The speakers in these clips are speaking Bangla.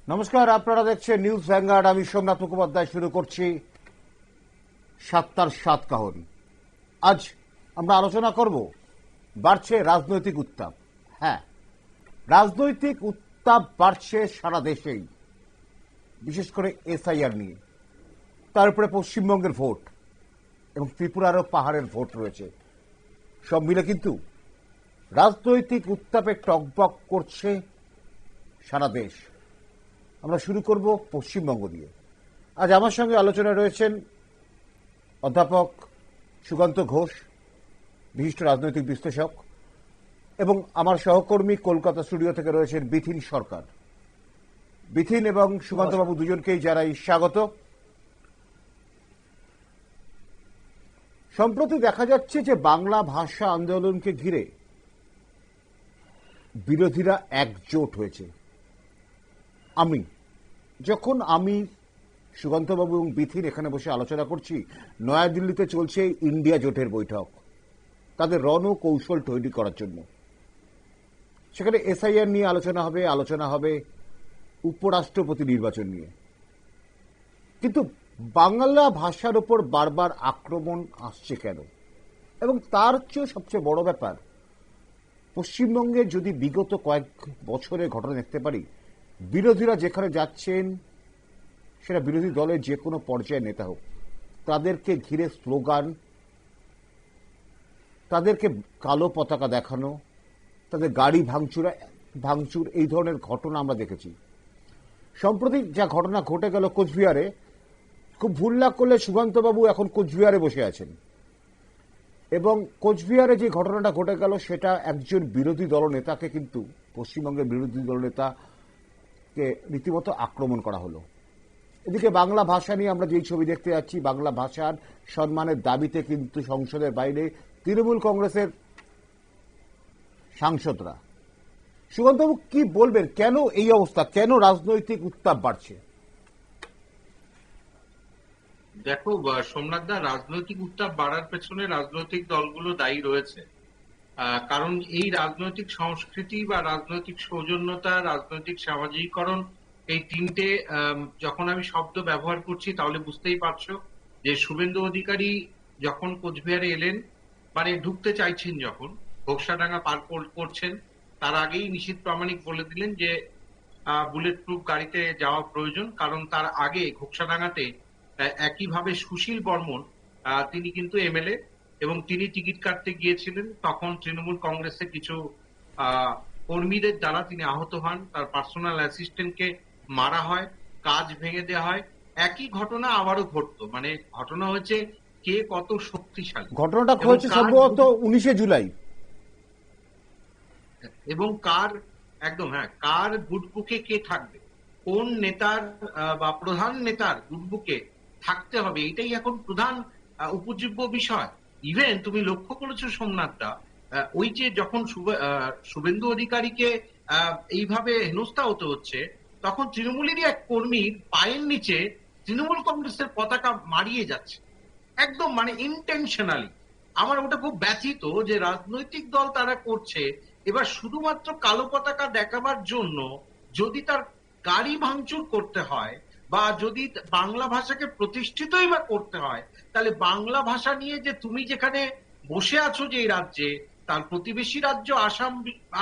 নমস্কার, আপনারা দেখছেন নিউজ ভ্যানগার্ড। আমি সোমনাথ মুখোপাধ্যায়। শুরু করছি ৭টার ৭ কাহন। আজ আমরা আলোচনা করব বাড়ছে রাজনৈতিক উত্তাপ। হ্যাঁ, রাজনৈতিক উত্তাপ বাড়ছে সারা দেশেই, বিশেষ করে এসআইআর নিয়ে। তারপরে পশ্চিমবঙ্গের ভোট এবং ত্রিপুরারও পাহাড়ের ভোট রয়েছে। সব মিলে কিন্তু রাজনৈতিক উত্তাপে টকবক করছে সারা দেশ। আমরা শুরু করব পশ্চিমবঙ্গ দিয়ে। আজ আমার সঙ্গে আলোচনায় রয়েছেন অধ্যাপক সুকান্ত ঘোষ, বিশিষ্ট রাজনৈতিক বিশ্লেষক, এবং আমার সহকর্মী কলকাতা স্টুডিও থেকে রয়েছেন বিথিন সরকার। বিথিন এবং সুকান্তবাবু দুজনকেই জানাই স্বাগত। সম্প্রতি দেখা যাচ্ছে যে বাংলা ভাষা আন্দোলনকে ঘিরে বিরোধীরা একজোট হয়েছে। যখন আমি সুকান্তবাবু এবং বিথিন এখানে বসে আলোচনা করছি, নয়াদিল্লিতে চলছে ইন্ডিয়া জোটের বৈঠক, তাদের রণকৌশল তৈরি করার জন্য। সেখানে এসআইআর নিয়ে আলোচনা হবে উপরাষ্ট্রপতি নির্বাচন নিয়ে। কিন্তু বাংলা ভাষার উপর বারবার আক্রমণ আসছে কেন? এবং তার চেয়ে সবচেয়ে বড় ব্যাপার, পশ্চিমবঙ্গে যদি বিগত কয়েক বছরের ঘটনা দেখতে পারি, বিরোধীরা যেখানে যাচ্ছেন, সেটা বিরোধী দলের যে কোনো পর্যায়ের নেতা হোক, তাদেরকে ঘিরে স্লোগান, তাদেরকে কালো পতাকা দেখানো, তাদের গাড়ি ভাঙচুর, এই ধরনের ঘটনা আমরা দেখেছি। সম্প্রতি যা ঘটনা ঘটে গেল কোচবিহারে, খুব ভুল না করলে সুকান্তবাবু এখন কোচবিহারে বসে আছেন, এবং কোচবিহারে যে ঘটনাটা ঘটে গেল সেটা একজন বিরোধী দলনেতাকে, কিন্তু পশ্চিমবঙ্গের বিরোধী দলনেতাকে রীতিমতো আক্রমণ করা হলো। এদিকে বাংলা ভাষা নিয়ে আমরা যেই ছবি দেখতে যাচ্ছি, বাংলা ভাষার সম্মানের দাবিতে কিন্তু সংসদের বাইরে তৃণমূল কংগ্রেসের সাংসদরা। সুকান্তবাবু কি বলবেন, কেন এই অবস্থা, কেন রাজনৈতিক উত্তাপ বাড়ছে? দেখো সোমনাথ দা, রাজনৈতিক উত্তাপ বাড়ার পেছনে রাজনৈতিক দলগুলো দায়ী রয়েছে। কারণ এই রাজনৈতিক সংস্কৃতি বা রাজনৈতিক সৌজন্যতা, রাজনৈতিক সামাজিকীকরণ, এই তিনটে যখন আমি শব্দ ব্যবহার করছি তাহলে বুঝতেই পারছো যে শুভেন্দু অধিকারী যখন কোচবিহারে এলেন, মানে ঢুকতে চাইছেন, যখন ঘোকসাডাঙ্গা পার করছেন, তার আগেই নিশীথ প্রামাণিক বলে দিলেন যে বুলেট প্রুফ গাড়িতে যাওয়া প্রয়োজন। কারণ তার আগে ঘোকসাডাঙ্গাতে একইভাবে সুশীল বর্মন, তিনি কিন্তু এমএলএ, এবং তিনি টিকিট কাটতে গিয়েছিলেন, তখন তৃণমূল কংগ্রেসের কিছু কর্মীদের দ্বারা তিনি আহত হন, তার পার্সোনাল অ্যাসিস্ট্যান্টকে মারা হয়, কাজ ভেঙে দেওয়া হয়। একই ঘটনা আবারও ঘটতো, মানে ঘটনা হচ্ছে কে কত শক্তিশালী। ঘটনাটা হয়েছে সম্ভবত 19শে জুলাই, এবং কার একদম কার গুডবুকে কে থাকবে, কোন নেতার বা প্রধান নেতার গুডবুকে থাকতে হবে, এটাই এখন প্রধান উপজীব্য বিষয়। ইভেন তুমি লক্ষ্য করেছো সোমনাথদা, ওই যে যখন শুভেন্দু অধিকারীকে এইভাবে হেনস্থা হতে হচ্ছে, তখন তৃণমূলেরই এক কর্মীর পায়ের নিচে তৃণমূল কংগ্রেসের পতাকা মারিয়ে যাচ্ছে, একদম মানে ইন্টেনশনালি। আমার ওটা খুব ব্যথিত যে রাজনৈতিক দল তারা করছে এবার শুধুমাত্র কালো পতাকা দেখাবার জন্য। যদি তার গাড়ি ভাঙচুর করতে হয় বা যদি বাংলা ভাষাকে প্রতিষ্ঠিতই বা করতে হয়, তাহলে বাংলা ভাষা নিয়ে যে তুমি যেখানে বসে আছো যে রাজ্যে, তার প্রতিবেশী রাজ্য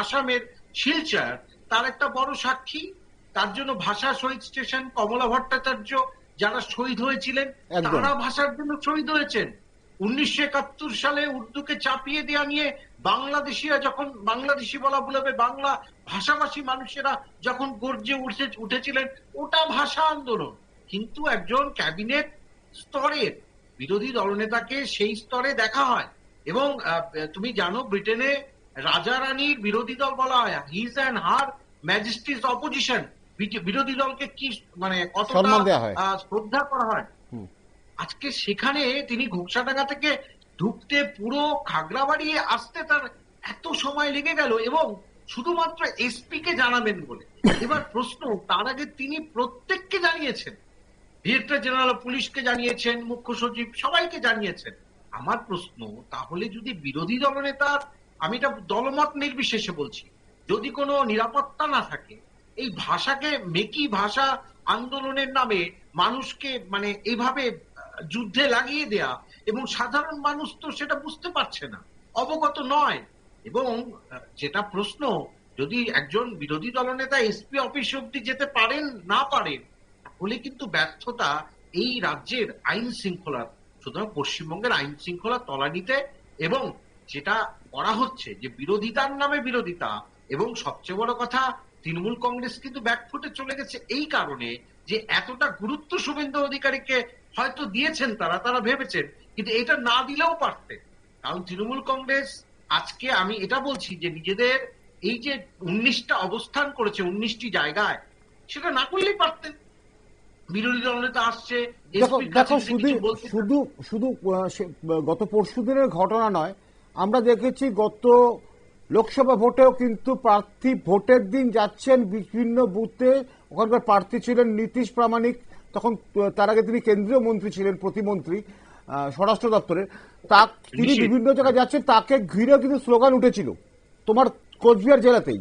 আসামের শিলচর তার একটা বড় সাক্ষী। তার জন্য ভাষা শহীদ স্টেশন, কমলা ভট্টাচার্য যারা শহীদ হয়েছিলেন, তারা ভাষার জন্য শহীদ হয়েছেন। 1971 সালে উর্দুকে চাপিয়ে দেওয়া নিয়ে বাংলাদেশিরা যখন, বাংলাদেশি বলা ভুল হবে, বাংলা ভাষাভাষী মানুষেরা যখন গর্জে উঠেছিলেন, ওটা ভাষা আন্দোলন। কিন্তু একজন ক্যাবিনেট স্তরের বিরোধী দলনেতাকে সেই স্তরে দেখা হয়। এবং তুমি জানো, ব্রিটেনে রাজা রানীর বিরোধী দল বলা হয়, হিজ অ্যান্ড হার ম্যাজেস্টিস অপোজিশন। বিরোধী দলকে কি মানে কতটা শ্রদ্ধা করা হয়। আজকে সেখানে তিনি ঘোকসাডাঙ্গা থেকে ঢুকতে, পুরো খাগড়াবাড়ি আসতে তার এত সময় লেগে গেল, এবং শুধুমাত্র এসপি কে জানাবেন বলে। এবার প্রশ্ন, তার আগে তিনি প্রত্যেককে জানিয়েছেন, ডিরেক্টর জেনারেল পুলিশকে জানিয়েছেন, মুখ্য সচিব, সবাইকে জানিয়েছেন। আমার প্রশ্ন, তাহলে যদি বিরোধী দলনেতার, আমি এটা দলমত নির্বিশেষে বলছি, যদি কোনো নিরাপত্তা না থাকে, এই ভাষাকে মেকি ভাষা আন্দোলনের নামে মানুষকে মানে এইভাবে যুদ্ধে লাগিয়ে দেয়া, এবং সাধারণ মানুষ তো সেটা বুঝতে পারছে না, অবগত নয়। এবং যেটা প্রশ্ন, যদি একজন বিরোধী দলনেতা এসপি অফিস অব্দি যেতে পারেন না পারেন, তাহলে কিন্তু ব্যর্থতা এই রাজ্যের আইন শৃঙ্খলার, সুতরাং পশ্চিমবঙ্গের আইন শৃঙ্খলা তলানিতে। এবং যেটা করা হচ্ছে যে বিরোধিতার নামে বিরোধিতা, এবং সবচেয়ে বড় কথা তৃণমূল কংগ্রেস কিন্তু ব্যাকফুটে চলে গেছে এই কারণে যে এতটা গুরুত্ব শুভেন্দু অধিকারীকে হয়তো দিয়েছেন, তারা ভেবেছেন, কিন্তু এটা না দিলেও পারতেন। কারণ তৃণমূল কংগ্রেস আজকে, আমি এটা বলছি যে নিজেদের এই যে 19টা অবস্থান করেছে 19টি জায়গায়, সেটা না করলেই পারতেন। বিরোধী দলনেতা আসছে, দেখো এসপির দেখো কাছে যদি শুধু কিছু বলতে শুধু শুধু গত পরশুদিনের ঘটনা নয়, আমরা দেখেছি গত লোকসভা ভোটেও কিন্তু প্রার্থী ভোটের দিন যাচ্ছেন বিভিন্ন বুথে। ওখানকার প্রার্থী ছিলেন নীতিশ প্রামাণিক, তখন তার আগে তিনি কেন্দ্রীয় মন্ত্রী ছিলেন, প্রতিমন্ত্রী স্বরাষ্ট্র দপ্তরের। তিনি বিভিন্ন জায়গায় যাচ্ছেন, তাকে ঘিরে কিন্তু স্লোগান উঠেছিল। তোমার কোচবিহার জেলাতেই,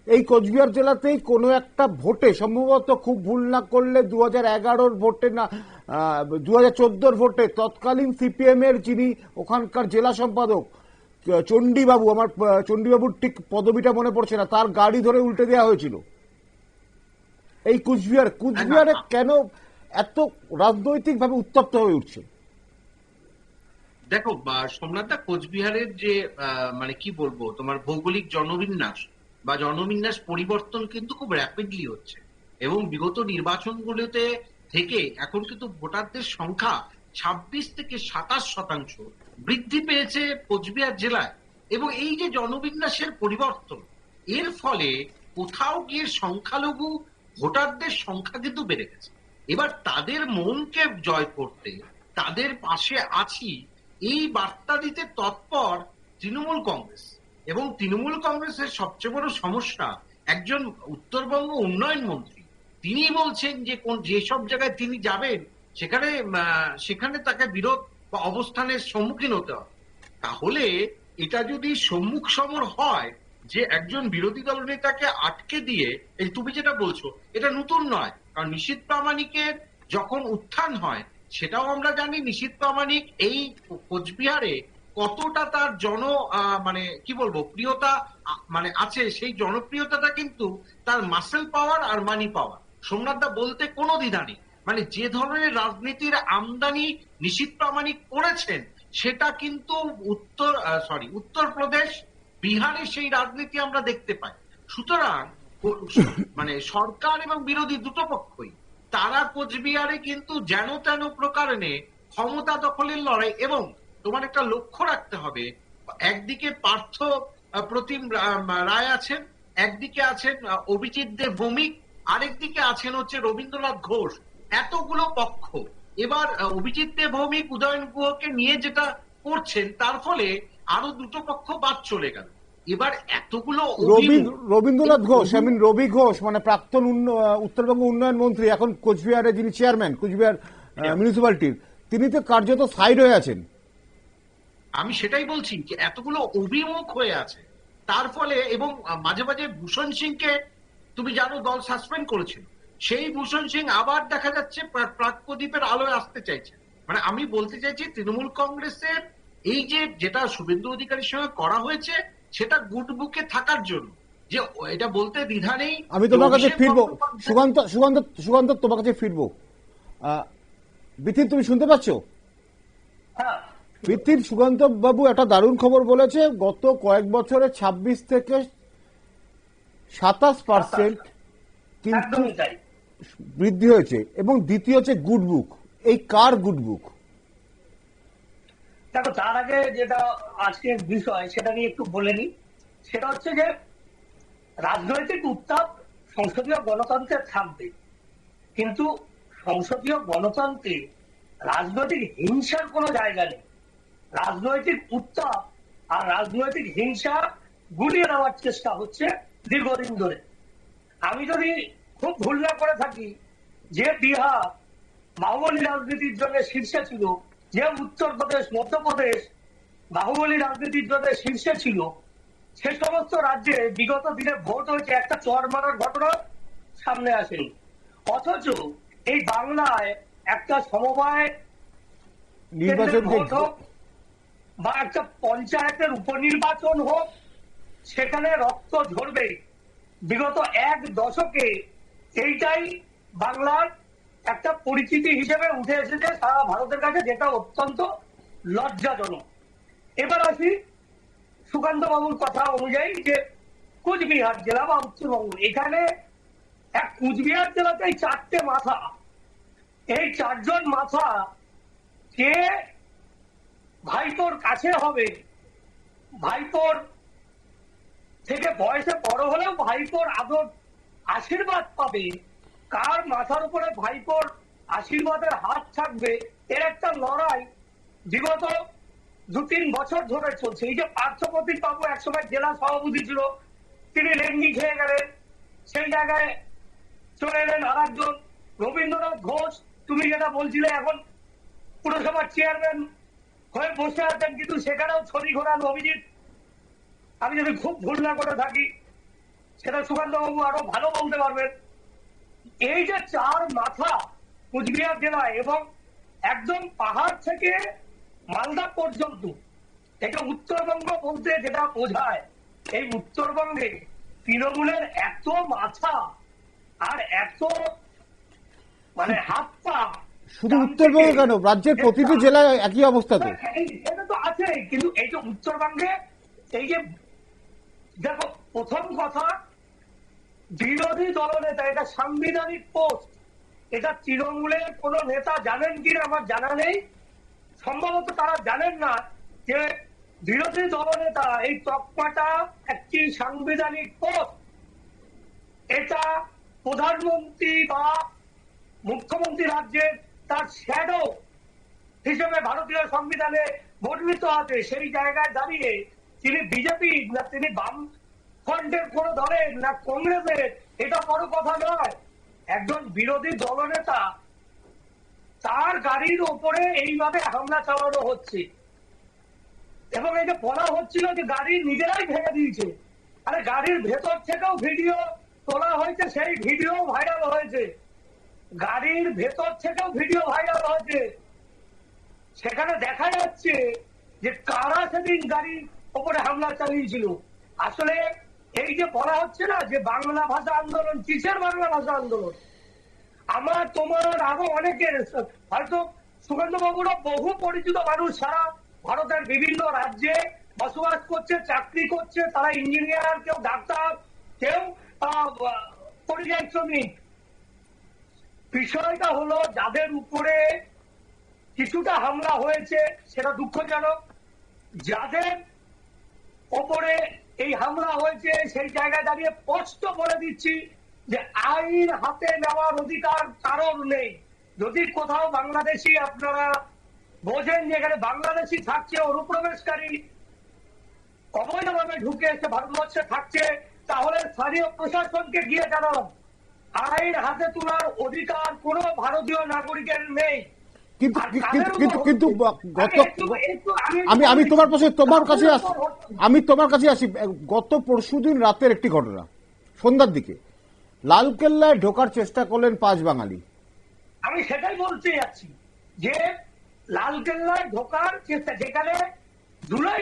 এই কোচবিহার জেলাতেই কোনো একটা ভোটে, সম্ভবত খুব ভুল না করলে 2011 ভোটে না 2014 ভোটে, তৎকালীন সিপিএম এর যিনি ওখানকার জেলা সম্পাদক চণ্ডীবাবু, আমার চণ্ডীবাবুর ঠিক পদবিটা মনে পড়ছে না, তার গাড়ি ধরে উল্টে দেওয়া হয়েছিল। এই কুচবিহারে কেন এত রাজনৈতিক ভাবে উত্তপ্ত হয়ে উঠছে? দেখো সোমনাথদা, কোচবিহারের যে মানে কি বলবো, তোমার ভৌগোলিক জনবিন্যাস বা জনবিন্যাস পরিবর্তন কিন্তু খুব র্যাপিডলি হচ্ছে, এবং বিগত নির্বাচনগুলোতে থেকে এখন কিন্তু ভোটারদের সংখ্যা 26 থেকে 27% বৃদ্ধি পেয়েছে কোচবিহার জেলায়। এবং এই যে জনবিন্যাসের পরিবর্তন, এর ফলে কোথাও গিয়ে সংখ্যালঘু ভোটারদের সংখ্যা কিন্তু বেড়ে গেছে। এবার তাদের মনকে জয় করতে, তাদের পাশে আছি, এই বার্তা দিতে তৎপর তৃণমূল কংগ্রেস। এবং তৃণমূল কংগ্রেসের সবচেয়ে বড় সমস্যা, একজন উত্তরবঙ্গ উন্নয়ন মন্ত্রী তিনি বলছেন যে যেসব জায়গায় তিনি যাবেন সেখানে তাকে বিরোধ বা অবস্থানের সম্মুখীন হতে হবে। তাহলে এটা যদি সম্মুখ সমর হয় যে একজন বিরোধী দল নেতাকে আটকে দিয়ে, এই তুমি যেটা বলছো এটা নতুন নয়, কারণ নিশীথ প্রামাণিকের যখন উত্থান হয় সেটাও আমরা জানি। নিশীথ প্রামাণিক এই কোচবিহারে কতটা তার মানে কি বলবো প্রিয়তা মানে আছে, সেই জনপ্রিয়তাটা কিন্তু তার মাসেল পাওয়ার আর মানি পাওয়ার, সোমনাথদা বলতে কোনো দ্বিধা নেই। মানে যে ধরনের রাজনীতির আমদানি নিশীথ প্রামাণিক করেছেন, সেটা কিন্তু উত্তরপ্রদেশ, বিহারে সেই রাজনীতি আমরা দেখতে পাই। সুতরাং মানে সরকার এবং বিরোধী দুটো পক্ষই তারা কোচবিহারে কিন্তু যেন তেন প্রকারে ক্ষমতা দখলের লড়াই। এবং তোমার একটা লক্ষ্য রাখতে হবে, একদিকে পার্থ প্রতিম রায় আছেন, একদিকে আছেন অভিজিৎ দেব ভৌমিক, আরেকদিকে আছেন হচ্ছে রবীন্দ্রনাথ ঘোষ। এতগুলো পক্ষ এবার অভিজিৎ দেব ভৌমিক উদয়ন গুহকে নিয়ে যেটা করছেন, তার ফলে আরো দুটো পক্ষ বাদ চলে গেল। এবার এতগুলো রবীন্দ্রনাথ ঘোষ, রবি ঘোষ, মানে প্রাক্তন উত্তরবঙ্গ উন্নয়ন মন্ত্রী, এখন কোচবিহারে যিনি চেয়ারম্যান কোচবিহার মিউনিসিপ্যালিটির, তিনি তো কার্যত সাইড হয়ে আছেন। আমি সেটাই বলছি যে এতগুলো অভিমুখ হয়ে আছে, তার ফলে। এবং মাঝে মাঝে ভূষণ সিংকে তুমি জানো দল সাসপেন্ড করেছিল, সেই ভূষণ সিং আবার দেখা যাচ্ছে প্রাক প্রদীপের আলোয় আসতে চাইছে। মানে আমি বলতে চাইছি তৃণমূল কংগ্রেসের এই যেটা শুভেন্দু অধিকারীর সঙ্গে করা হয়েছে, সেটা গুড বুকে থাকার জন্য, যে এটা বলতে দ্বিধা নেই। আমি তোমার কাছে ফিরবো সুকান্ত, তোমার কাছে ফিরবো। বিতিন, তুমি শুনতে পাচ্ছ? বিতিন, সুকান্ত বাবু একটা দারুণ খবর বলেছে, গত কয়েক বছরে 26 থেকে 27% কিন্তু বৃদ্ধি হয়েছে। এবং দ্বিতীয় হচ্ছে গুড বুক। এই কার গুড বুক? দেখো, তার আগে যেটা আজকের বিষয় সেটা নিয়ে একটু বলে নি। সেটা হচ্ছে যে রাজনৈতিক উত্তাপ সংসদীয় গণতন্ত্রে থাকবে, কিন্তু সংসদীয় গণতন্ত্রে রাজনৈতিক হিংসার কোনো জায়গা নেই। রাজনৈতিক উত্তাপ আর রাজনৈতিক হিংসা গুলিয়ে নেওয়ার চেষ্টা হচ্ছে দীর্ঘদিন ধরে। আমি যদি খুব ভুল না করে থাকি, যে বিহার বাহুবলী রাজনীতির জন্য শীর্ষে ছিল, যে উত্তরপ্রদেশ, মধ্যপ্রদেশ বাহুবলী রাজনীতির জন্য শীর্ষে ছিল, সে সমস্ত রাজ্যে বিগত দিনে ভোট হয়েছে, একটা চর মারার ঘটনা সামনে আসেনি। অথচ এই বাংলায় একটা সমবায় নির্বাচন ভোট হোক বা একটা পঞ্চায়েতের উপনির্বাচন হোক, সেখানে রক্ত ঝরবে। বিগত এক দশকে এইটাই বাংলার একটা পরিচিতি হিসেবে উঠে এসেছে সারা ভারতের কাছে, যেটা অত্যন্ত লজ্জাজনক। এবার আসি সুকান্ত বাবুর কথা অনুযায়ী যে কুচবিহার জেলা বা উত্তরবঙ্গ, এখানে এক কুচবিহার জেলাতে 4টে মাথা, এই 4জন মাথা কে ভাইপোর কাছে হবে, ভাইপোর থেকে বয়সে বড় হলেও ভাইপোর আদর আশীর্বাদ পাবে, কার মাথার উপরে ভাইপোর আশীর্বাদের হাত থাকবে, এর একটা লড়াই বিগত 2-3 বছর ধরে চলছে। এই যে পার্থপ্রতিম বাবু একসময় জেলা সভাপতি ছিল, তিনি লেঙ্গি খেয়ে গেলেন, সেই জায়গায় চলে এলেন আর একজন রবীন্দ্রনাথ ঘোষ, তুমি যেটা বলছিলে এখন পুরসভার চেয়ারম্যান হয়ে বসে আছেন, কিন্তু সেখানেও ছড়ি ঘোরান অভিজিৎ, আমি যদি খুব ভুল না করে থাকি, সেটা সুকান্ত বাবু আরো ভালো বলতে পারবেন। এই যে 4 মাথা কুচবিহার জেলায় এবং একদম পাহাড় থেকে মালদা পর্যন্ত, এটা উত্তরবঙ্গ বলতে যেটা বোঝায়, এই উত্তরবঙ্গে তৃণমূলের এত মাথা আর এত মানে হাত পা। শুধু উত্তরবঙ্গ কেন, রাজ্যের প্রতিটি জেলায় একই অবস্থা তো। এটা তো আছে, কিন্তু এই যে উত্তরবঙ্গে এই যে দেখো, প্রথম কথা, বিরোধী দলনেতা, এটা সাংবিধানিক পোস্ট, এটা তৃণমূলের কোন নেতা জানেন কিনা আমার জানা নেই, সম্ভবত তারা জানেন না যে বিরোধী দলনেতা এই তকমাটা একটি সাংবিধানিক পোস্ট। এটা প্রধানমন্ত্রী বা মুখ্যমন্ত্রী রাজ্যের তার শ্যাডো হিসেবে ভারতীয় সংবিধানে বর্ণিত আছে। সেই জায়গায় দাঁড়িয়ে তিনি বিজেপি না তিনি বাম ফ্রন্টের কোন দলের না কংগ্রেসের, এটা বড় কথা নয়। একজন বিরোধী দলনেতা, তার গাড়ির ওপরে এইভাবে হামলা চালানো হচ্ছে এবং এটা বলা হচ্ছিল যে গাড়ি নিজেরাই ভেঙে দিয়েছে। আরে গাড়ির ভেতর থেকেও ভিডিও তোলা হয়েছে, সেই ভিডিও ভাইরাল হয়েছে, গাড়ির ভেতর থেকেও ভিডিও ভাইরাল হয়েছে। সেখানে দেখা যাচ্ছে যে কারা সেদিন গাড়ির ওপরে হামলা চালিয়েছিল। আসলে এই যে বলা হচ্ছে না যে বাংলা ভাষা আন্দোলন, কিসের বাংলা ভাষা আন্দোলন? আমার তোমার আরো অনেকের, হয়তো সুকান্ত বাবুরা বহু পরিচিত মানুষ, সারা ভারতের বিভিন্ন রাজ্যে বসবাস করছে, চাকরি করছে, তারা ইঞ্জিনিয়ার, কেউ ডাক্তার, কেউ পরিযায়ী শ্রমিক। বিষয়টা হলো যাদের উপরে কিছুটা হামলা হয়েছে সেটা দুঃখজনক, যাদের ওপরে এই হামলা হয়েছে সেই জায়গায় দাঁড়িয়ে স্পষ্ট বলে দিচ্ছি যে আইন হাতে নেওয়ার অধিকার কারণ নেই। যদি কোথাও বাংলাদেশি আপনারা বোঝেন যে এখানে বাংলাদেশি থাকছে, অনুপ্রবেশকারী অবৈধভাবে ঢুকে এসে ভারতবর্ষে থাকছে, তাহলে স্থানীয় প্রশাসনকে গিয়ে জানান, আইন হাতে তোলার অধিকার কোন ভারতীয় নাগরিকের নেই। কিন্তু কিন্তু কিন্তু আমি তোমার কাছে আসি। গত পরশুদিন রাতের একটি ঘটনা, সন্ধ্যার দিকে লালকেল্লায় ঢোকার চেষ্টা করলেন 5 বাঙালি। আমি সেটাই বলতে যাচ্ছি যে লালকেল্লায় ঢোকার চেষ্টা, যেখানে জুলাই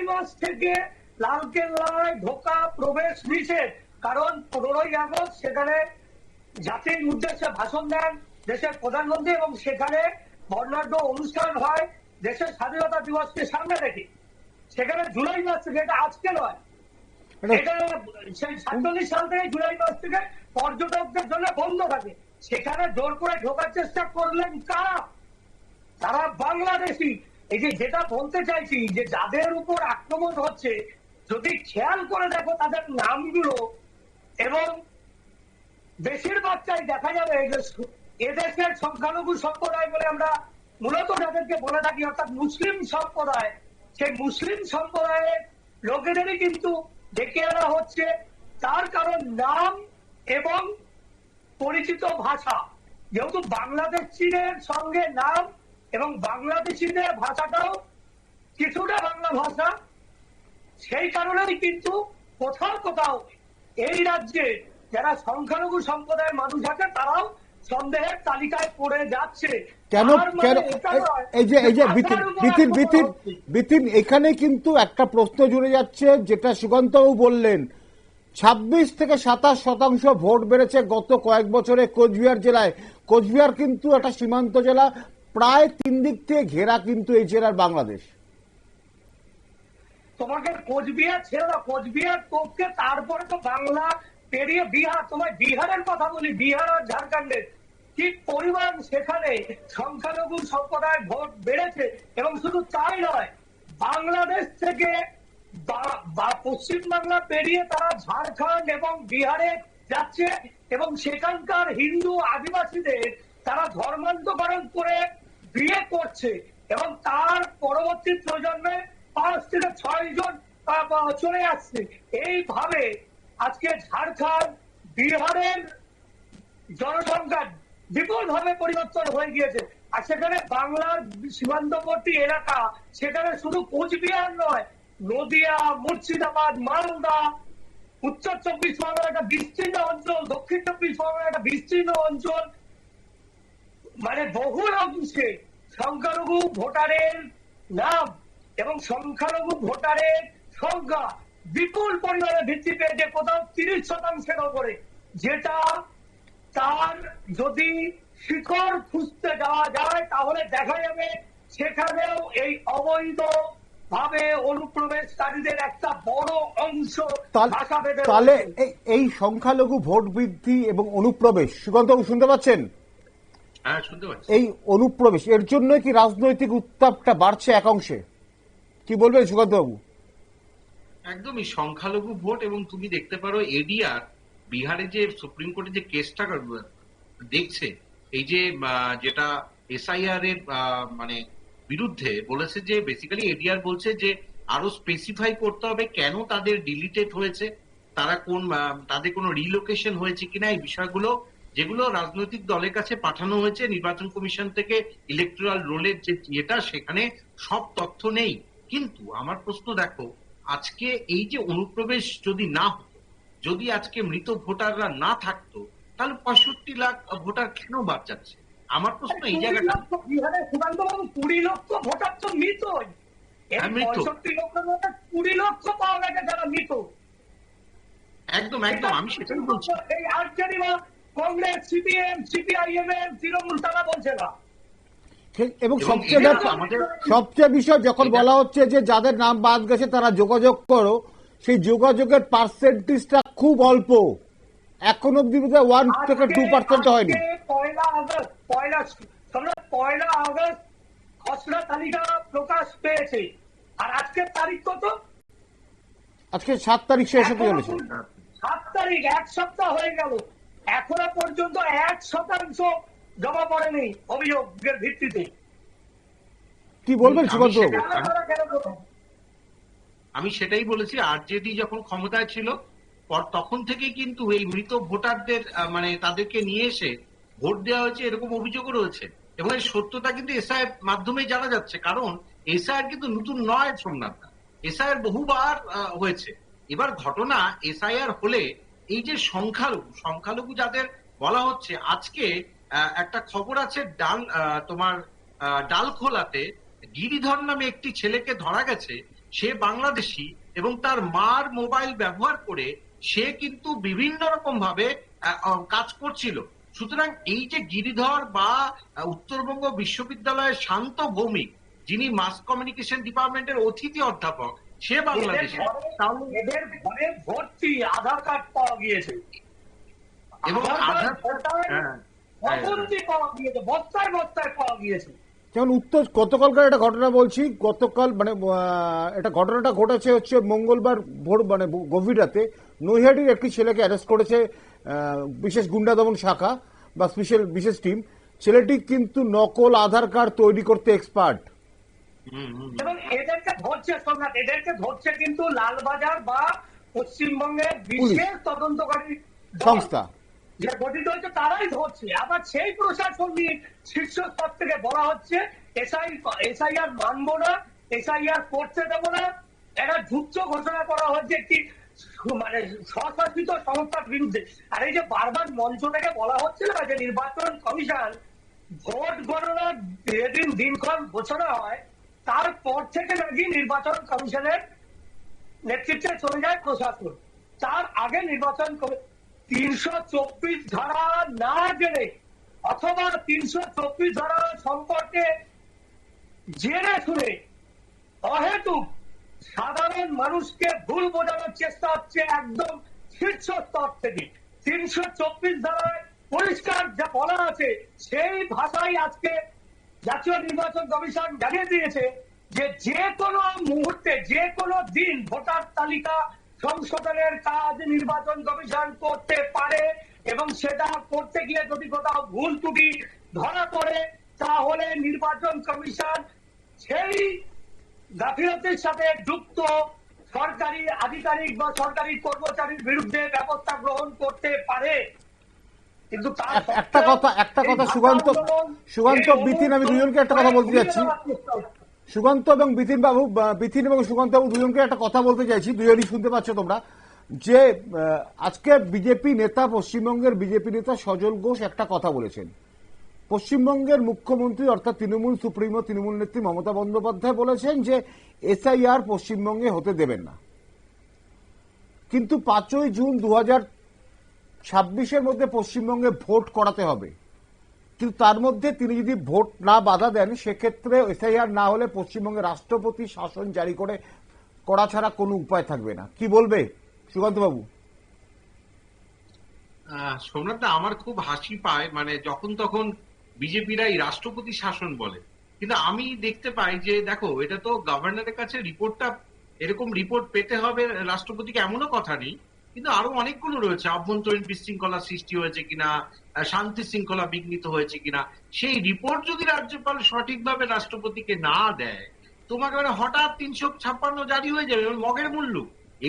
মাস থেকে লালকেল্লায় ঢোকা প্রবেশ নিষেধ, কারণ 15ই আগস্ট সেখানে জাতির উদ্দেশ্যে ভাষণ দেন দেশের প্রধানমন্ত্রী এবং সেখানে বর্ণাঢ্য অনুষ্ঠান হয় দেশের স্বাধীনতা দিবসকে সামনে রেখে। সেখানে জুলাই মাস থেকে, এটা আজকে নয়, এটা সেই 47 সাল থেকে জুলাই মাস থেকে পর্যটকদের জন্য বন্ধ থাকে। সেখানে জোর করে ঢোকার চেষ্টা করলেন কারা? তারা বাংলাদেশি। এই যে যেটা বলতে চাইছি যে যাদের উপর আক্রমণ হচ্ছে, যদি খেয়াল করে দেখো তাদের নামগুলো, এবং বেশিরভাগটাই দেখা যাবে যে এদেশের সংখ্যালঘু সম্প্রদায় বলে আমরা মূলত যাদেরকে বলে থাকি, অর্থাৎ মুসলিম সম্প্রদায়, সেই মুসলিম সম্প্রদায়ের লোকেদেরই কিন্তু ডেকে আনা হচ্ছে। তার কারণ নাম এবং পরিচিত ভাষা, যেহেতু বাংলাদেশিদের সঙ্গে নাম এবং বাংলাদেশিদের ভাষাটাও কিছুটা বাংলা ভাষা, সেই কারণেই কিন্তু কোথাও কোথাও এই রাজ্যে যারা সংখ্যালঘু সম্প্রদায়ের মানুষ আছে তারাও সন্দেহের তালিকায় পড়ে যাচ্ছে। কেন কেন এই যে বিতিন এখানে কিন্তু একটা প্রশ্ন জুড়ে যাচ্ছে, যেটা সুকান্তবাবু বললেন, 26 থেকে 27% ভোট বেড়েছে গত কয়েক বছরে কোচবিহার জেলায়। কোচবিহার কিন্তু একটা সীমান্ত জেলা, প্রায় 3 দিক থেকে ঘেরা কিন্তু এই জেলার বাংলাদেশ। তোমাকে কোচবিহার ছেড়ে দাও, কোচবিহার পক্ষে তারপরে তো বাংলা পেরিয়ে বিহার, তোমায় বিহারের কথা বলি, বিহার আর ঝাড়খণ্ডের কি পরিমাণ সেখানে সংখ্যালঘু সম্প্রদায়ের ভোট বেড়েছে। এবং শুধু তাই নয়, বাংলাদেশ থেকে পশ্চিম বাংলা পেরিয়ে তারা ঝাড়খণ্ড এবং বিহারে যাচ্ছে এবং সেখানকার হিন্দু আদিবাসীদের তারা ধর্মান্তকরণ করে বিয়ে করছে এবং তার পরবর্তী প্রজন্মে 5 থেকে 6 জন চলে আসছে। এইভাবে আজকে ঝাড়খণ্ড বিহারের জনসংখ্যা বিপুলভাবে পরিবর্তন হয়ে গিয়েছে। আর সেখানে বাংলার সীমান্তবর্তী এলাকা, সেখানে শুধু কোচবিহার নয়, নদিয়া, মুর্শিদাবাদ, মালদা, উত্তর 24 পরগনার একটা বিস্তীর্ণ অঞ্চল, দক্ষিণ 24 পরগনার একটা বিস্তীর্ণ অঞ্চল, মানে বহুল অংশে সংখ্যালঘু ভোটারের নাম এবং সংখ্যালঘু ভোটারের সংখ্যা বিপুল পরিমাণে বৃদ্ধি পেয়েছে, কোথাও 30% ওপরে, যেটা তার যদি শিকড় খুঁজতে যাওয়া যায় তাহলে দেখা যাবে সেখানেও এই অবৈধ ভাবে অনুপ্রবেশকারীদের একটা বড় অংশ ভাষা বেঁধে। তাহলে এই সংখ্যালঘু ভোট বৃদ্ধি এবং অনুপ্রবেশ, সুকান্তবাবু শুনতে পাচ্ছেন? হ্যাঁ, শুনতে পাচ্ছি। এই অনুপ্রবেশ, এর জন্য কি রাজনৈতিক উত্তাপটা বাড়ছে এক অংশে? কি বলবেন সুকান্তবাবু? একদমই সংখ্যালঘু ভোট, এবং তুমি দেখতে পারো এডিআর বিহারে যে সুপ্রিম কোর্টে যে কেসটা দেখছে, এই যে যেটা এসআইআর এর মানে বিরুদ্ধে বলেছে, যে বেসিক্যালি এডিআর বলছে যে আরো স্পেসিফাই করতে হবে কেন তাদের ডিলিটেড হয়েছে, তারা তাদের কোনো রিলোকেশন হয়েছে কিনা, এই বিষয়গুলো যেগুলো রাজনৈতিক দলের কাছে পাঠানো হয়েছে নির্বাচন কমিশন থেকে, ইলেকটোরাল রোলের যে ইয়েটা, সেখানে সব তথ্য নেই। কিন্তু আমার প্রশ্ন দেখো, আজকে এই যে অনুপ্রবেশ যদি না হতো, যদি আজকে মৃত ভোটাররা না থাকতো, তাহলে 65 লাখ ভোটার কেন বাদ যাচ্ছে? আমার প্রশ্ন এই জায়গাটা। 20 লক্ষ ভোটার তো মৃতই, 65 লক্ষ ভোটার 20 লক্ষ পাওয়া গেছে যারা মৃত। একদম একদম, আমি সেটাই বলছি। এই আরজেডি বা কংগ্রেস, সিপিএম, সিপিআইএম এর তৃণমূল তারা বলছে না। এবং সবচেয়ে বিষয় যখন বলা হচ্ছে যে যাদের নাম বাদ গেছে তারা যোগাযোগ করো, সেই যোগাযোগের পার্সেন্টেজটা খুব অল্প, এখন অব্দি 1 থেকে 2% হয়নি। 1 আগস্ট খসড়া তালিকা প্রকাশ পেয়েছে, আর আজকের তারিখ কত? আজকে 7 তারিখ শেষ হতে চলেছে। 7 তারিখ, 1 সপ্তাহ হয়ে গেল, এখনো পর্যন্ত 1% জমা পড়েনি অভিযোগের ভিত্তিতে। কি বলবেন সুকান্তবাবু? আমি সেটাই বলেছি, আরজেডি যখন ক্ষমতায় ছিল তখন থেকেই কিন্তু এই মৃত ভোটারদের মানে তাদেরকে নিয়ে এসে ভোট দেওয়া হয়েছে, এরকম অভিযোগও রয়েছে। এবং এই সত্যতা কিন্তু এসআইয়ের মাধ্যমেই জানা যাচ্ছে, কারণ এসআইয়ের কিন্তু নতুন নয় সোমনাথ, এসআইয়ের বহুবার হয়েছে। এবার ঘটনা এসআইআর হলে এই যে সংখ্যালঘু যাদের বলা হচ্ছে, আজকে একটা খবর আছে তোমার ডালখোলাতে গিরিধর নামে একটি ছেলেকে ধরা গেছে, সে বাংলাদেশি এবং তার মার মোবাইল ব্যবহার করে সে কিন্তু বিভিন্ন রকম ভাবে কাজ করছিল। সুতরাং এই যে গিরিধর বা উত্তরবঙ্গ বিশ্ববিদ্যালয়ের শান্ত ভৌমিক, যিনি মাস কমিউনিকেশন ডিপার্টমেন্টের অতিথি অধ্যাপক, সে বাংলাদেশি। এদের ঘরে ভর্তি আধার কার্ড পাওয়া গিয়েছে এবং আধার পাওয়া গিয়েছে, বস্তায় বস্তায় পাওয়া গিয়েছে। যেমন গতকালকার একটা ঘটনা বলছি, গতকাল মানে এটা ঘটনাটা ঘটেছে হচ্ছে মঙ্গলবার ভোর মানে গভীর রাতে নৈহাটির একটি ছেলেকে অ্যারেস্ট করেছে বিশেষ গুন্ডা দমন শাখা বা বিশেষ টিম। ছেলেটি কিন্তু নকল আধার কার্ড তৈরি করতে এক্সপার্ট। এবং এদেরকে ধরছে কিন্তু লালবাজার বা পশ্চিমবঙ্গের বিশেষ তদন্তকারী সংস্থা যে গঠিত হচ্ছে তারাই ধরছে। আবার সেই প্রশাসন নিয়ে শীর্ষ স্তর থেকে বলা হচ্ছে এসআইআর মানবো না, এসআইআর করতে দেবো না। একটা যুদ্ধ ঘোষণা করা হচ্ছে একটি মানে স্বশাসিত সংস্থার বিরুদ্ধে। আর এই যে বারবার মঞ্চ থেকে বলা হচ্ছে না যে নির্বাচন কমিশন ভোট গণনার যেদিন দিনক্ষণ ঘোষণা হয় তারপর থেকে নাকি নির্বাচন কমিশনের নেতৃত্বে চলে যায় প্রশাসন, তার আগে নির্বাচন 324 ধারা না জেনে অথবা 324 ধারা সম্পর্কে জেনে শুনে অহেতুক সাধারণ মানুষকে ভুল বোঝানোর চেষ্টা হচ্ছে একদম শীর্ষ স্তর থেকে। 324 ধারায় পরিষ্কার যা বলা আছে সেই ভাষায় আজকে জাতীয় নির্বাচন কমিশন জানিয়ে দিয়েছে যে যে কোনো মুহূর্তে যে কোনো দিন ভোটার তালিকা সংশোধনের কাজ নির্বাচন কমিশন করতে পারে, এবং সেটা করতে গিয়ে যদি কোথাও ভুল ত্রুটি ধরা পড়ে তাহলে নির্বাচন কমিশন সেই গাফিলতির সাথে যুক্ত সরকারি আধিকারিক বা সরকারি কর্মচারীর বিরুদ্ধে ব্যবস্থা গ্রহণ করতে পারে। কিন্তু একটা কথা সুকান্ত বিতিন, আমি দুজনকে একটা কথা বলতে যাচ্ছি। সুকান্ত এবং বিতিন এবং সুকান্ত বাবু দুজনকে একটা কথা বলতে চাইছি, দুজনই শুনতে পাচ্ছ তোমরা, যে আজকে বিজেপি নেতা, পশ্চিমবঙ্গের বিজেপি নেতা সজল ঘোষ একটা কথা বলেছেন। পশ্চিমবঙ্গের মুখ্যমন্ত্রী অর্থাৎ তৃণমূল সুপ্রিমো, তৃণমূল নেত্রী মমতা বন্দ্যোপাধ্যায় বলেছেন যে এসআইআর পশ্চিমবঙ্গে হতে দেবেন না, কিন্তু 5ই জুন 2026 মধ্যে পশ্চিমবঙ্গে ভোট করাতে হবে। কিন্তু তার মধ্যে তিনি যদি ভোট না বাধা দেন সেক্ষেত্রে এসআইআর না হলে পশ্চিমবঙ্গে রাষ্ট্রপতি শাসন জারি করা ছাড়া কোনো উপায় থাকবে না। কি বলবে সুকান্ত বাবু? সোমনাথ দা, আমার খুব হাসি পায় মানে যখন তখন বিজেপিরা এই রাষ্ট্রপতি শাসন বলে, কিন্তু আমি দেখতে পাই যে দেখো এটা তো গভর্নরের কাছে রিপোর্টটা, এরকম রিপোর্ট পেতে হবে রাষ্ট্রপতিকে এমনও কথা নেই, কিন্তু আরো অনেকগুলো রয়েছে, অভ্যন্তরীণ বিশৃঙ্খলা সৃষ্টি হয়েছে কিনা, শান্তি শৃঙ্খলা বিঘ্নিত হয়েছে কিনা, সেই রিপোর্ট যদি রাজ্যপাল সঠিকভাবে রাষ্ট্রপতিকে না দেয়, তোমাকে মানে হঠাৎ 356 জারি হয়ে যাবে মগের মূল্য।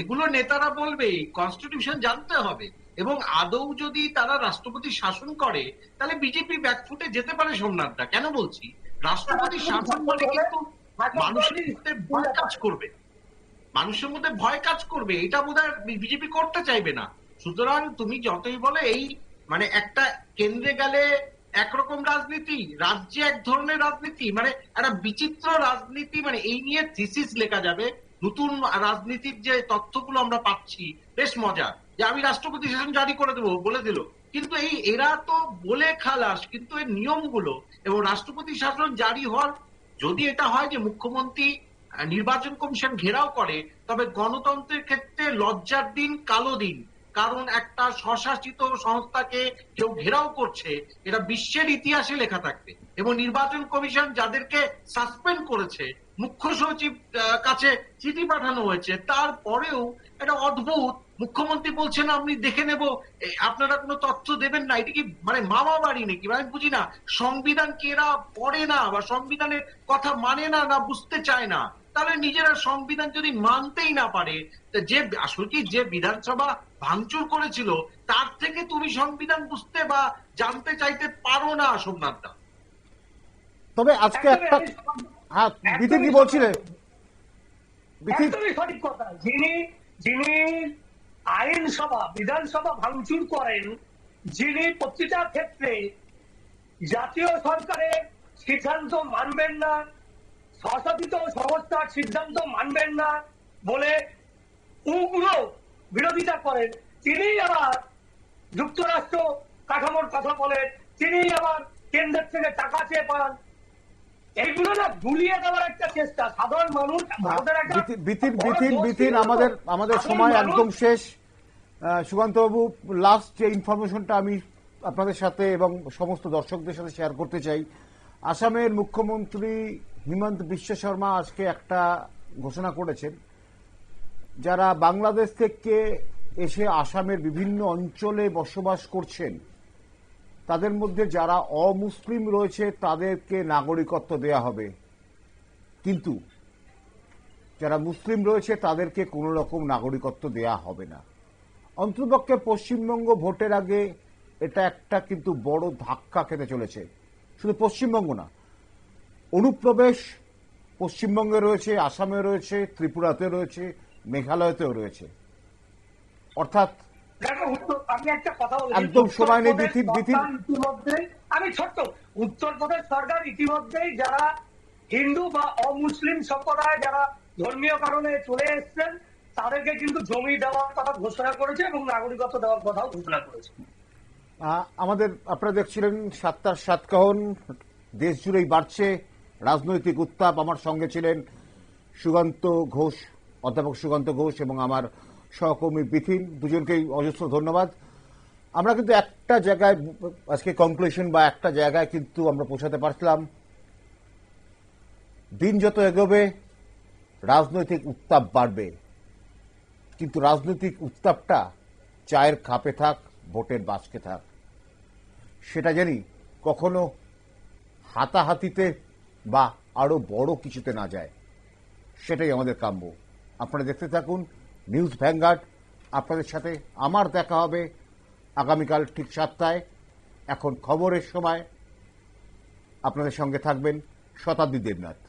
এগুলো নেতারা বলবে, কনস্টিটিউশন জানতে হবে, এবং আদৌ যদি তারা রাষ্ট্রপতি শাসন করে তাহলে বিজেপি ব্যাকফুটে যেতে পারে। সোমনাথদা, কেন বলছি, রাষ্ট্রপতি শাসন মানে কিন্তু মানুষের মধ্যে ভয় কাজ করবে, মানুষের মধ্যে ভয় কাজ করবে, এটা বোধহয় বিজেপি করতে চাইবে না। সুতরাং তুমি যতই বলে এই মানে একটা কেন্দ্রে গেলে একরকম রাজনীতি, রাজ্যে এক ধরনের রাজনীতি, মানে একটা বিচিত্র রাজনীতি, মানে এই নিয়ে থিসিস লেখা যাবে। নতুন রাজনীতির যে তথ্যগুলো আমরা পাচ্ছি বেশ মজা, যে আমি রাষ্ট্রপতি শাসন জারি করে দেবো বলে দিল, কিন্তু এরা তো বলে খালাস, কিন্তু এর নিয়মগুলো এবং রাষ্ট্রপতি শাসন জারি হওয়ার যদি এটা হয় যে মুখ্যমন্ত্রী নির্বাচন কমিশন ঘেরাও করে, তবে গণতন্ত্রের ক্ষেত্রে লজ্জার দিন, কালো দিন। কারণ একটা স্বশাসিত সংস্থাকে কেউ ঘেরাও করছে, এটা বিশ্বের ইতিহাসে লেখা থাকবে। এবং নির্বাচন কমিশন যাদেরকে সাসপেন্ড করেছে, মুখ্য সচিব কাছে চিঠি পাঠানো হয়েছে, তারপরেও এটা অদ্ভুত, মুখ্যমন্ত্রী বলছেন আমি দেখে নেব, আপনারা কোনো তথ্য দেবেন না। এটা কি মানে মামা বাড়ি নাকি? আমি বুঝি না, সংবিধান কি এরা পড়ে না বা সংবিধানের কথা মানে না, না বুঝতে চায় না? তাহলে নিজেরা সংবিধান যদি মানতেই না পারে, যে আসলে কি যে বিধানসভা ভাঙচুর করেছিল তার থেকে তুমি সংবিধান বুঝতে বা জানতে চাইতে পারো না সোমনাথদা? তবে আজকে একটা, হ্যাঁ বিতিন কি বলছিলেন? একদমই সঠিক কথা। যিনি আইনসভা বিধানসভা ভাঙচুর করেন, যিনি প্রতিটা ক্ষেত্রে জাতীয় সরকারের সিদ্ধান্ত মানবেন না, স্বশাসিত সংস্থার সিদ্ধান্ত মানবেন না বলে উগ্র বিরোধিতা করেন, তিনি আবার যুক্তরাষ্ট্র কাঠামোর কথা বলেন, তিনি আবার কেন্দ্রের থেকে টাকা চেয়ে পান। এইগুলো না গুলিয়ে দেওয়ার একটা চেষ্টা। সাধারণ মানুষ বিতিন আমাদের সময় একদম শেষ। সুকান্ত বাবু, লাস্ট যে ইনফরমেশনটা আমি আপনাদের সাথে এবং সমস্ত দর্শকদের সাথে শেয়ার করতে চাই। আসামের মুখ্যমন্ত্রী হিমন্ত বিশ্ব শর্মা আজকে একটা ঘোষণা করেছেন, যারা বাংলাদেশ থেকে এসে আসামের বিভিন্ন অঞ্চলে বসবাস করছেন তাদের মধ্যে যারা অমুসলিম রয়েছে তাদেরকে নাগরিকত্ব দেয়া হবে, কিন্তু যারা মুসলিম রয়েছে তাদেরকে কোনো রকম নাগরিকত্ব দেয়া হবে না। অন্ততপক্ষে পশ্চিমবঙ্গ ভোটের আগে এটা একটা কিন্তু বড় ধাক্কা খেতে চলেছে। শুধু পশ্চিমবঙ্গ না, অনুপ্রবেশ পশ্চিমবঙ্গে রয়েছে, আসামে রয়েছে, ত্রিপুরাতে রয়েছে, মেঘালয়তেও রয়েছে। অর্থাৎ দেখো আমি একটা কথা বলি, একদম সময় নেই উত্তরপ্রদেশ বিথিন সরকার ইতিমধ্যে, আমি ছোট্ট, উত্তরপ্রদেশ সরকার ইতিমধ্যেই যারা হিন্দু বা অমুসলিম সম্প্রদায় যারা ধর্মীয় কারণে চলে এসছেন তাদেরকে কিন্তু জমি দেওয়ার কথা ঘোষণা করেছে এবং নাগরিকত্ব দেওয়ার কথাও ঘোষণা করেছে। আমাদের আপনারা দেখছিলেন 7টার 7 কাহন, দেশ জুড়েই বাড়ছে রাজনৈতিক উত্তাপ। আমার সঙ্গে ছিলেন সুকান্ত ঘোষ, অধ্যাপক সুকান্ত ঘোষ এবং আমার সহকর্মী বিথিন, দুজনকেই অজস্র ধন্যবাদ। আমরা কিন্তু একটা জায়গায় আজকে কনক্লুশন বা একটা জায়গায় কিন্তু আমরা পৌঁছাতে পারছিলাম, দিন যত এগোবে রাজনৈতিক উত্তাপ বাড়বে, কিন্তু রাজনৈতিক উত্তাপটা চায়ের কাপে থাক, ভোটের বাক্সে থাক, সেটা জানি কখনো হাতাহাতিতে বা আরো বড় কিছুতে না যায়, সেটাই আমাদের কাম্য। আপনারা দেখতে থাকুন নিউজ ভ্যানগার্ড। আপনাদের সাথে আমার দেখা হবে আগামীকাল ঠিক 7টায়। এখন খবরের সময় আপনাদের সঙ্গে থাকবেন শতাব্দী দেবনাথ।